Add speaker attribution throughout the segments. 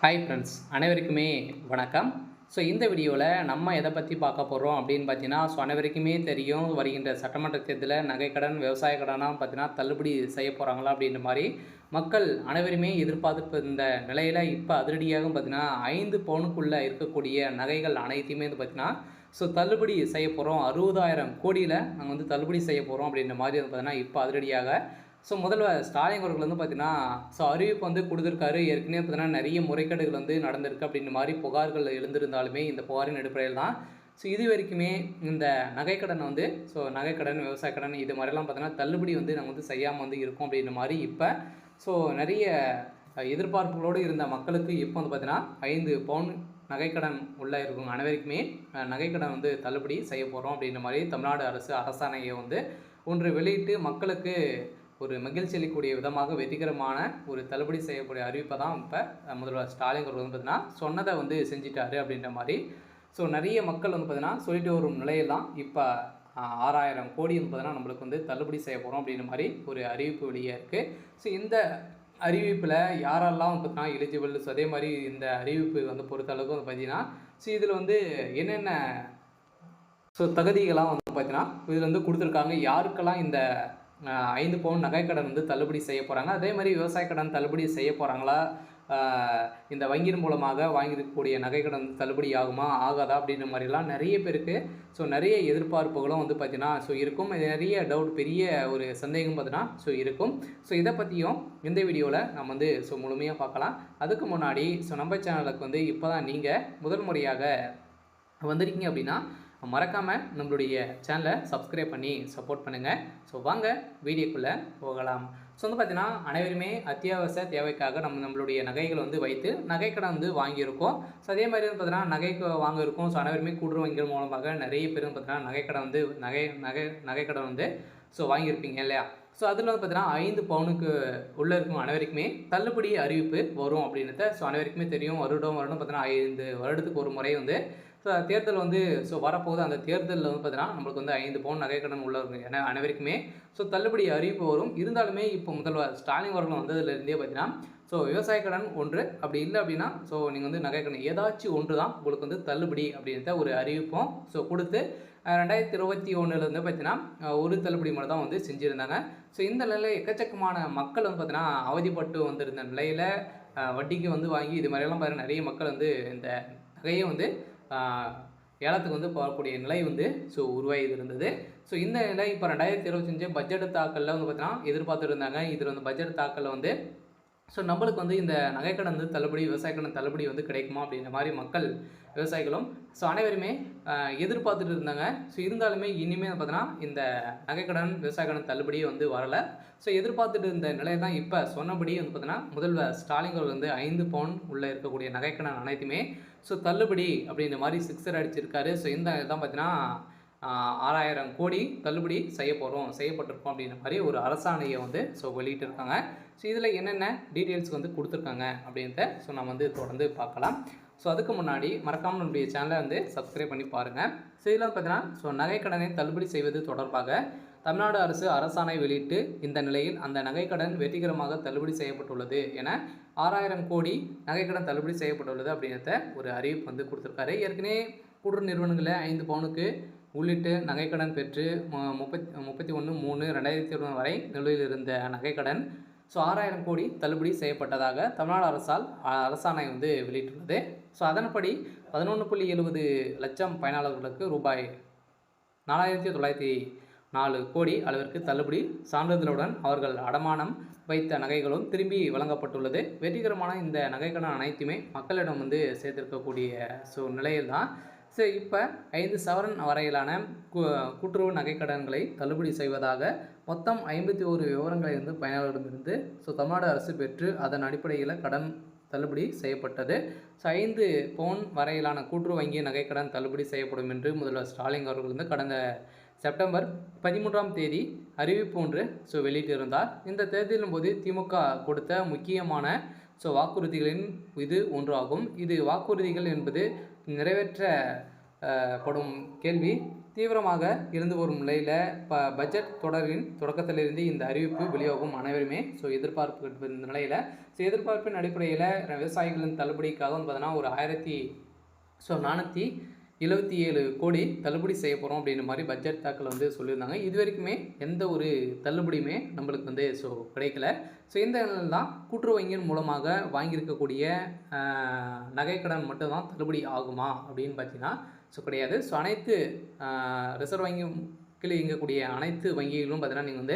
Speaker 1: Hi friends, அனைவருக்குமே வணக்கம். இந்த வீடியோவில் நம்ம எதை பற்றி பார்க்க போகிறோம் அப்படின்னு பார்த்தீங்கன்னா, அனைவருக்குமே தெரியும், வருகின்ற சட்டமன்ற தேர்தலில் நகைக்கடன், விவசாய கடனாக பார்த்தீங்கன்னா தள்ளுபடி செய்ய போகிறாங்களா அப்படின்ற மாதிரி மக்கள் அனைவருமே எதிர்பார்த்து இந்த நிலையில் இப்போ அதிரடியாக பார்த்தீங்கன்னா 5 பவுனுக்குள்ளே இருக்கக்கூடிய நகைகள் அனைத்தையுமே பார்த்தீங்கன்னா தள்ளுபடி செய்ய போகிறோம். 60,000 கோடியில் நாங்கள் தள்ளுபடி செய்ய போகிறோம் அப்படின்ற மாதிரி பார்த்தீங்கன்னா இப்போ அதிரடியாக முதல்வர் ஸ்டாலின் அவர்கள் பார்த்தீங்கன்னா அறிவிப்பு கொடுத்துருக்காரு. ஏற்கனவே பார்த்தீங்கன்னா நிறைய முறைகேடுகள் நடந்திருக்கு அப்படின்ற மாதிரி புகார்கள் எழுந்திருந்தாலுமே இந்த புகாரின் அடிப்படையில் தான் இது வரைக்குமே இந்த நகைக்கடன் நகைக்கடன், விவசாய கடன் இது மாதிரிலாம் பார்த்தீங்கன்னா தள்ளுபடி நாங்கள் செய்யாமல் இருக்கோம் அப்படின்ற மாதிரி இப்போ நிறைய எதிர்பார்ப்புகளோடு இருந்த மக்களுக்கு இப்போ பார்த்தீங்கன்னா 5 பவுன் நகைக்கடன் உள்ள இருக்கும் அனைவருக்குமே நகைக்கடன் தள்ளுபடி செய்ய போகிறோம் அப்படின்ற மாதிரி தமிழ்நாடு அரசு அரசாணையை ஒன்று வெளியிட்டு மக்களுக்கு ஒரு மகிழ்ச்சி அளிக்கக்கூடிய விதமாக வெற்றிகரமான ஒரு தள்ளுபடி செய்யக்கூடிய அறிவிப்பை தான் இப்போ முதல்வர் ஸ்டாலின் அவர்கள் பார்த்தீங்கன்னா சொன்னதை செஞ்சிட்டாரு அப்படின்ற மாதிரி நிறைய மக்கள் பார்த்தீங்கன்னா சொல்லிட்டு வரும் நிலையெல்லாம் இப்போ 6,000 கோடி பார்த்தீங்கன்னா நம்மளுக்கு தள்ளுபடி செய்ய போகிறோம் அப்படின்ற மாதிரி ஒரு அறிவிப்பு வெளியே இருக்குது. இந்த அறிவிப்பில் யாரெல்லாம் பார்த்தீங்கன்னா எலிஜிபிள், அதே மாதிரி இந்த அறிவிப்பு பொறுத்தளவுக்கு பார்த்தீங்கன்னா இதில் என்னென்ன தகுதிகளாக பார்த்தீங்கன்னா இதில் கொடுத்துருக்காங்க, யாருக்கெல்லாம் இந்த 5 பவுன் நகைக்கடன் தள்ளுபடி செய்ய போகிறாங்க, அதே மாதிரி விவசாய கடன் தள்ளுபடி செய்ய போகிறாங்களா, இந்த வங்கியின் மூலமாக வாங்கியிருக்கக்கூடிய நகைக்கடன் தள்ளுபடி ஆகுமா ஆகாதா அப்படின்ற மாதிரிலாம் நிறைய பேருக்கு நிறைய எதிர்பார்ப்புகளும் பார்த்திங்கன்னா இருக்கும். இது நிறைய டவுட், பெரிய ஒரு சந்தேகம் பார்த்தீங்கன்னா இருக்கும். இதை பற்றியும் இந்த வீடியோவில் நம்ம முழுமையாக பார்க்கலாம். அதுக்கு முன்னாடி நம்ம சேனலுக்கு இப்போ தான் நீங்கள் முதல் முறையாக வந்திருக்கீங்க அப்படின்னா மறக்காமல் நம்மளுடைய சேனலை சப்ஸ்கிரைப் பண்ணி சப்போர்ட் பண்ணுங்கள். வாங்க வீடியோக்குள்ளே போகலாம். பார்த்தீங்கன்னா அனைவருமே அத்தியாவசிய தேவைக்காக நம்மளுடைய நகைகள் வைத்து நகைக்கடன் வாங்கியிருக்கோம். அதே மாதிரி பார்த்தீங்கன்னா நகைக்கு வாங்கியிருக்கோம். அனைவருமே கூட்டுறவு வங்கிகள் மூலமாக நிறைய பேர் பார்த்தீங்கன்னா நகைக்கடன் நகைக்கடன் வாங்கியிருப்பீங்க இல்லையா? அதில் பார்த்தீங்கன்னா 5 பவுனுக்கு உள்ளே இருக்கும் அனைவருக்குமே தள்ளுபடி அறிவிப்பு வரும் அப்படின்றத அனைவருக்குமே தெரியும். வருடம் பார்த்தீங்கன்னா 5 வருடத்துக்கு ஒரு முறை தேர்தல் வரப்போகுது. அந்த தேர்தலில் பார்த்தீங்கன்னா நம்மளுக்கு 5 பவுன் நகைக்கடன் உள்ளவங்க ஏன்னா அனைவருக்குமே தள்ளுபடி அறிவிப்பு வரும். இருந்தாலுமே இப்போ முதல்வர் ஸ்டாலின் அவர்கள் வந்ததுலேருந்தே பார்த்தீங்கன்னா விவசாய கடன் ஒன்று, அப்படி இல்லை அப்படின்னா நீங்கள் நகைக்கடன் ஏதாச்சும் ஒன்று தான் உங்களுக்கு தள்ளுபடி அப்படின்ற ஒரு அறிவிப்பும் கொடுத்து 2021 பார்த்தீங்கன்னா ஒரு தள்ளுபடி மட்டும் தான் செஞ்சுருந்தாங்க. இந்த நிலையில் எக்கச்சக்கமான மக்கள் பார்த்தீங்கன்னா அவதிப்பட்டு வந்திருந்த நிலையில் வட்டிக்கு வாங்கி இது மாதிரியெல்லாம் பார்த்தீங்கன்னா நிறைய மக்கள் இந்த நகையை ஏலத்துக்கு போகக்கூடிய நிலை உருவாகி இருந்தது. இந்த நிலை இப்போ 2025 பட்ஜெட் தாக்கலில் பார்த்தீங்கன்னா எதிர்பார்த்துட்டு இருந்தாங்க. இதில் பட்ஜெட் தாக்கலில் நம்மளுக்கு இந்த நகைக்கடன் தள்ளுபடி, விவசாய கடன் தள்ளுபடி கிடைக்குமா அப்படின்ற மாதிரி மக்கள், விவசாயிகளும் அனைவருமே எதிர்பார்த்துட்டு இருந்தாங்க. இருந்தாலுமே இனிமேல் பார்த்தீங்கன்னா இந்த நகைக்கடன், விவசாய கடன் தள்ளுபடி வரலை. எதிர்பார்த்துட்டு இருந்த நிலை தான் இப்போ சொன்னபடி பார்த்தீங்கன்னா முதல்வர் ஸ்டாலின் அவர்கள் 5 பவுன் உள்ளே இருக்கக்கூடிய நகைக்கடன் அனைத்துமே தள்ளுபடி அப்படின்ற மாதிரி சிக்ஸர் அடிச்சிருக்காரு. இந்த தான் பார்த்தீங்கன்னா 6,000 கோடி தள்ளுபடி செய்யப்பட்டிருக்கோம் அப்படின்ற மாதிரி ஒரு அரசாணையை வெளியிட்டு இருக்காங்க. இதில் என்னென்ன டீட்டெயில்ஸ் கொடுத்துருக்காங்க அப்படின்றத நம்ம தொடர்ந்து பார்க்கலாம். அதுக்கு முன்னாடி மறக்காமல் நம்முடைய சேனலை சப்ஸ்கிரைப் பண்ணி பாருங்கள். இதில் பார்த்தீங்கன்னா நகைக்கடனை தள்ளுபடி செய்வது தொடர்பாக தமிழ்நாடு அரசு அரசாணை வெளியிட்டு இந்த நிலையில் அந்த நகைக்கடன் வெற்றிகரமாக தள்ளுபடி செய்யப்பட்டுள்ளது என 6,000 கோடி நகைக்கடன் தள்ளுபடி செய்யப்பட்டுள்ளது அப்படின்றத ஒரு அறிவிப்பு கொடுத்துருக்காரு. ஏற்கனவே கூட்டுறவு நிறுவனங்களில் 5 பவுனுக்கு உள்ளிட்டு நகைக்கடன் பெற்று 31/3/2021 வரை நிலுவையில் இருந்த நகைக்கடன் 6,000 கோடி தள்ளுபடி செய்யப்பட்டதாக தமிழ்நாடு அரசால் அரசாணை வெளியிட்டுள்ளது. அதன்படி 11.70 லட்சம் பயனாளர்களுக்கு ரூபாய் 4,904 கோடி அளவிற்கு தள்ளுபடி சான்றிதழுடன் அவர்கள் அடமானம் வைத்த நகைகளும் திரும்பி வழங்கப்பட்டுள்ளது. வெற்றிகரமான இந்த நகைக்கடன் அனைத்துமே மக்களிடம் சேர்த்திருக்கக்கூடிய நிலையில் தான் இப்போ 5 சவரன் வரையிலான கூட்டுறவு நகைக்கடன்களை தள்ளுபடி செய்வதாக மொத்தம் 51 விவரங்களை பயனாளர்களிடமிருந்து தமிழ்நாடு அரசு பெற்று அதன் அடிப்படையில் கடன் தள்ளுபடி செய்யப்பட்டது. 5 பவுன் வரையிலான கூட்டுறவு வங்கி நகைக்கடன் தள்ளுபடி செய்யப்படும் என்று முதல்வர் ஸ்டாலின் அவர்கள் கடந்த செப்டம்பர் 13ஆம் தேதி அறிவிப்பு ஒன்று வெளியிட்டிருந்தார். இந்த தேர்தலின் போது திமுக கொடுத்த முக்கியமான வாக்குறுதிகளின் இது ஒன்றாகும். இது வாக்குறுதிகள் என்பது நிறைவேற்றப்படும் கேள்வி தீவிரமாக இருந்து வரும் நிலையில் பட்ஜெட் தொடரின் தொடக்கத்திலிருந்து இந்த அறிவிப்பு வெளியாகும் அனைவருமே எதிர்பார்ப்பு இருந்த நிலையில் எதிர்பார்ப்பின் அடிப்படையில் விவசாயிகளின் தள்ளுபடிக்காக பார்த்தீங்கன்னா ஒரு 477 கோடி தள்ளுபடி செய்ய போகிறோம் அப்படின்ற மாதிரி பட்ஜெட் தாக்கல் சொல்லியிருந்தாங்க. இது வரைக்குமே எந்த ஒரு தள்ளுபடியுமே நம்மளுக்கு கிடைக்கல. இந்த நிலையில் தான் கூட்டுறவு வங்கியின் மூலமாக வாங்கியிருக்கக்கூடிய நகைக்கடன் மட்டும்தான் தள்ளுபடி ஆகுமா அப்படின்னு பார்த்தீங்கன்னா கிடையாது. அனைத்து ரிசர்வ் வங்கி கீழே இயங்கக்கூடிய அனைத்து வங்கிகளும் பார்த்தீங்கன்னா நீங்கள்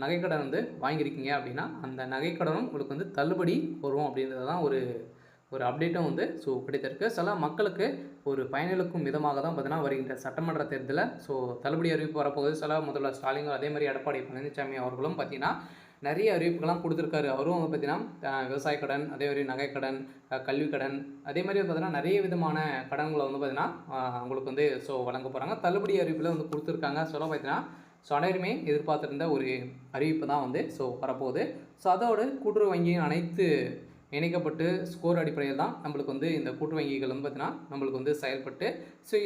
Speaker 1: நகைக்கடன் வாங்கியிருக்கீங்க அப்படின்னா அந்த நகைக்கடனும் உங்களுக்கு தள்ளுபடி வரும் அப்படின்றது தான் ஒரு அப்டேட்டும் கிடைத்திருக்கு. சில மக்களுக்கு ஒரு பயனளிக்கும் விதமாக தான் பார்த்தீங்கன்னா வருகின்ற சட்டமன்ற தேர்தலில் தள்ளுபடி அறிவிப்பு வரப்போகுது. சில முதல்வர் ஸ்டாலின் அதே மாதிரி எடப்பாடி பழனிசாமி அவர்களும் பார்த்தீங்கன்னா நிறைய அறிவிப்புகள்லாம் கொடுத்துருக்காரு. அவரும் பார்த்தீங்கன்னா விவசாய கடன், அதே மாதிரி நகைக்கடன், கல்வி கடன், அதே மாதிரி பார்த்தீங்கன்னா நிறைய விதமான கடன்களை பார்த்தீங்கன்னா உங்களுக்கு வழங்க போகிறாங்க. தள்ளுபடி அறிவிப்பில் கொடுத்துருக்காங்க. பார்த்தீங்கன்னா அனைவருமே எதிர்பார்த்துருந்த ஒரு அறிவிப்பு தான் வரப்போகுது. அதோடு கூட்டுறவு வங்கியின் அனைத்து இணைக்கப்பட்டு ஸ்கோர் அடிப்படையில் தான் நம்மளுக்கு இந்த கூட்டுறவு வங்கிகள் பார்த்தீங்கன்னா நம்மளுக்கு செயல்பட்டு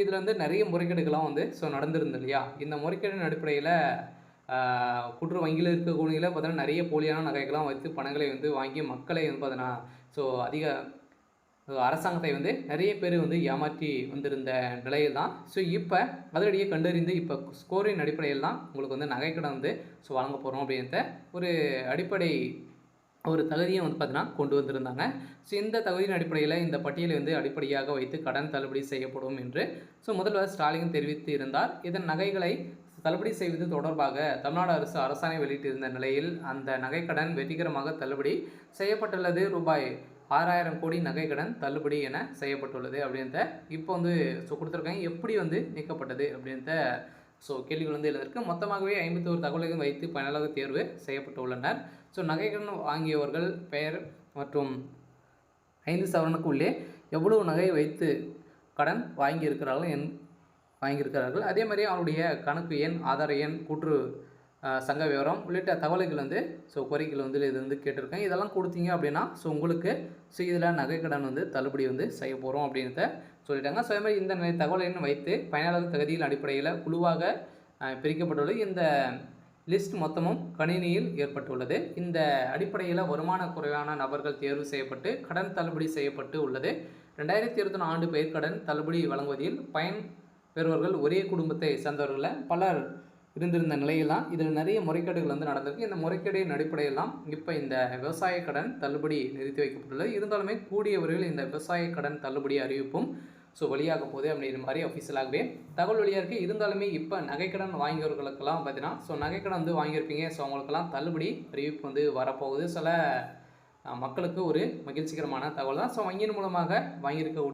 Speaker 1: இதில் நிறைய முறைகேடுகள்லாம் நடந்திருந்து இல்லையா. இந்த முறைகேடின் அடிப்படையில் கூட்டுறவு வங்கியில் இருக்கக்கூடியவில் பார்த்தீங்கன்னா நிறைய போலியான நகைகள்லாம் வைத்து பணங்களை வாங்கி மக்களை பார்த்தீங்கன்னா அதிக அரசாங்கத்தை நிறைய பேர் ஏமாற்றி வந்திருந்த நிலையில் தான் இப்போ அதிலேயே கண்டறிந்து இப்போ ஸ்கோரின் அடிப்படையில் தான் உங்களுக்கு நகைக்கடன் வழங்க போகிறோம் அப்படின்ற ஒரு அடிப்படை ஒரு தகுதியை பார்த்தீங்கன்னா கொண்டு வந்திருந்தாங்க. இந்த தகுதியின் அடிப்படையில் இந்த பட்டியலை அடிப்படையாக வைத்து கடன் தள்ளுபடி செய்யப்படும் என்று முதல்வர் ஸ்டாலின் தெரிவித்து இருந்தார். இதன் நகைகளை தள்ளுபடி செய்வது தொடர்பாக தமிழ்நாடு அரசு அரசாணை வெளியிட்டிருந்த நிலையில் அந்த நகைக்கடன் வெற்றிகரமாக தள்ளுபடி செய்யப்பட்டுள்ளது. ரூபாய் 6000 கோடி நகைக்கடன் தள்ளுபடி என செய்யப்பட்டுள்ளது அப்படின்ற இப்போ கொடுத்துருக்காங்க. எப்படி நீக்கப்பட்டது அப்படின்ற கேள்விகள் எழுதியிருக்கு. மொத்தமாகவே 51 தகவல்கள் வைத்து பயனாளர் தேர்வு செய்யப்பட்டுள்ளனர். நகைக்கடன் வாங்கியவர்கள் பெயர் மற்றும் 5 சவரனுக்கு உள்ளே எவ்வளவு நகை வைத்து கடன் வாங்கியிருக்கிறார்கள், அதே மாதிரி அவருடைய கணக்கு எண், ஆதார எண், கூற்று சங்க விவரம் உள்ளிட்ட தகவல்கள் கோரிக்கைகள் இது கேட்டிருக்கேன். இதெல்லாம் கொடுத்தீங்க அப்படின்னா உங்களுக்கு இதில் நகைக்கடன் தள்ளுபடி செய்ய போகிறோம் அப்படின்றத சொல்லிட்டாங்க. அதே மாதிரி இந்த தகவல்கள் வைத்து பயனாளர் தகுதியின் அடிப்படையில் குழுவாக பிரிக்கப்பட்டுள்ளது. இந்த லிஸ்ட் மொத்தமும் கணினியில் ஏற்பட்டுள்ளது. இந்த அடிப்படையில் வருமான குறைவான நபர்கள் தேர்வு செய்யப்பட்டு கடன் தள்ளுபடி செய்யப்பட்டு உள்ளது. 2021 ஆண்டு பயிர்க்கடன் தள்ளுபடி வழங்குவதில் பயன் பெறுவர்கள் ஒரே குடும்பத்தை சேர்ந்தவர்களில் பலர் இருந்திருந்த நிலையில் தான் இதில் நிறைய முறைகேடுகள் நடந்திருக்கு. இந்த முறைகேடின் அடிப்படையில் தான் இப்போ இந்த விவசாய கடன் தள்ளுபடி நிறுத்தி வைக்கப்பட்டுள்ளது. இருந்தாலுமே கூடிய விரைவில் இந்த விவசாய கடன் தள்ளுபடி அறிவிப்பும் வெளியாக போகுது அப்படிங்கிற மாதிரி அஃபிஷியலாகவே தகவல் வெளியாக இருக்குது. இருந்தாலுமே இப்போ நகைக்கடன் வாங்கியவர்களுக்கெல்லாம் பார்த்தீங்கன்னா நகைக்கடன் வாங்கியிருப்பீங்க. அவங்களுக்கெல்லாம் தள்ளுபடி அறிவிப்பு வரப்போகுது. சில மக்களுக்கு ஒரு மகிழ்ச்சிகரமான தகவல் தான். வங்கியின் மூலமாக வாங்கியிருக்க